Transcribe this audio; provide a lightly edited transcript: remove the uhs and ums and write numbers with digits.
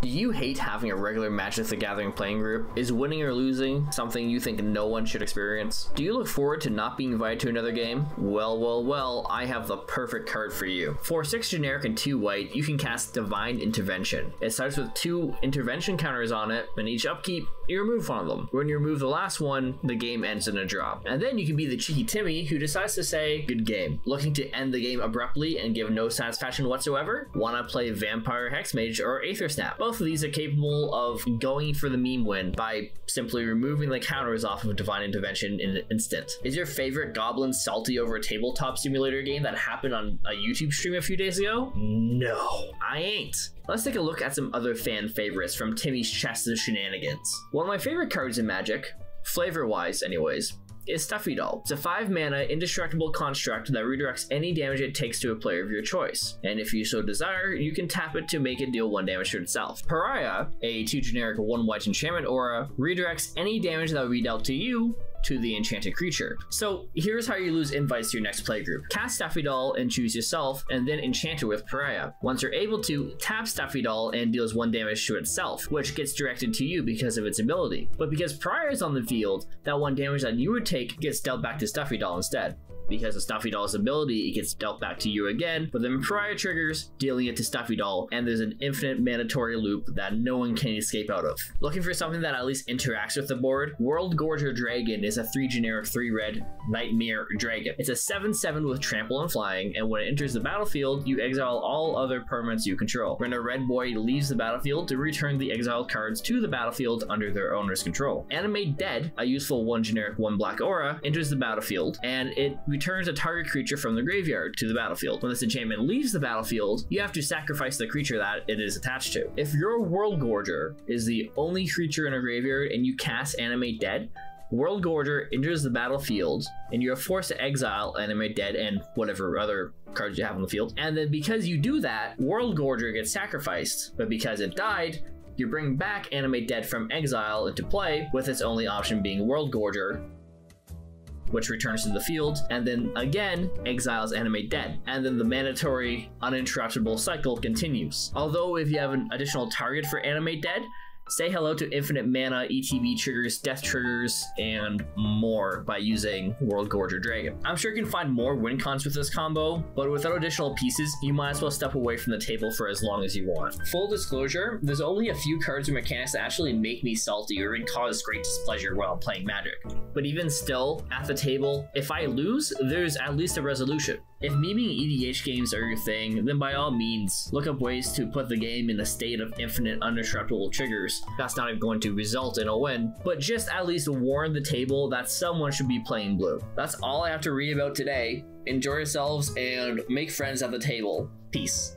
Do you hate having a regular Magic the Gathering playing group? Is winning or losing something you think no one should experience? Do you look forward to not being invited to another game? Well, I have the perfect card for you. For 6 generic and 2 white, you can cast Divine Intervention. It starts with 2 intervention counters on it, and each upkeep, you remove one of them. When you remove the last one, the game ends in a draw. And then you can be the cheeky Timmy who decides to say, good game. Looking to end the game abruptly and give no satisfaction whatsoever? Wanna play Vampire Hexmage or Aether Snap? Both of these are capable of going for the meme win by simply removing the counters off of Divine Intervention in an instant. Is your favorite goblin salty over a tabletop simulator game that happened on a YouTube stream a few days ago? No, I ain't. Let's take a look at some other fan favorites from Timmy's chest of shenanigans. One of my favorite cards in Magic, flavor-wise anyways, is Stuffy Doll. It's a 5 mana indestructible construct that redirects any damage it takes to a player of your choice. And if you so desire, you can tap it to make it deal 1 damage to itself. Pariah, a 2 generic 1 white enchantment aura, redirects any damage that will be dealt to you to the enchanted creature. So here's how you lose invites to your next playgroup. Cast Stuffy Doll and choose yourself, and then enchant it with Pariah. Once you're able to, tap Stuffy Doll and deals 1 damage to itself, which gets directed to you because of its ability. But because Pariah is on the field, that 1 damage that you would take gets dealt back to Stuffy Doll instead. Because of Stuffy Doll's ability, it gets dealt back to you again, but then Pariah triggers, dealing it to Stuffy Doll, and there's an infinite mandatory loop that no one can escape out of. Looking for something that at least interacts with the board? World Gorger Dragon is a 3 generic 3 red Nightmare Dragon. It's a 7/7 with trample and flying, and when it enters the battlefield, you exile all other permanents you control. When a red boy leaves the battlefield, to return the exiled cards to the battlefield under their owner's control. Animate Dead, a useful 1 generic 1 black aura, enters the battlefield, and it returns a target creature from the graveyard to the battlefield. When this enchantment leaves the battlefield, you have to sacrifice the creature that it is attached to. If your World Gorger is the only creature in a graveyard and you cast Animate Dead, World Gorger enters the battlefield, and you're forced to exile Animate Dead and whatever other cards you have on the field. And then because you do that, World Gorger gets sacrificed, but because it died, you bring back Animate Dead from exile into play, with its only option being World Gorger, which returns to the field, and then again exiles Animate Dead, and then the mandatory uninterruptible cycle continues. Although if you have an additional target for Animate Dead, say hello to infinite mana, ETB triggers, death triggers, and more by using World Gorger Dragon. I'm sure you can find more win cons with this combo, but without additional pieces, you might as well step away from the table for as long as you want. Full disclosure, there's only a few cards or mechanics that actually make me salty or even cause great displeasure while playing Magic. But even still, at the table, if I lose, there's at least a resolution. If memeing EDH games are your thing, then by all means, look up ways to put the game in a state of infinite uninterruptible triggers. That's not going to result in a win, but just at least warn the table that someone should be playing blue. That's all I have to read about today. Enjoy yourselves and make friends at the table. Peace.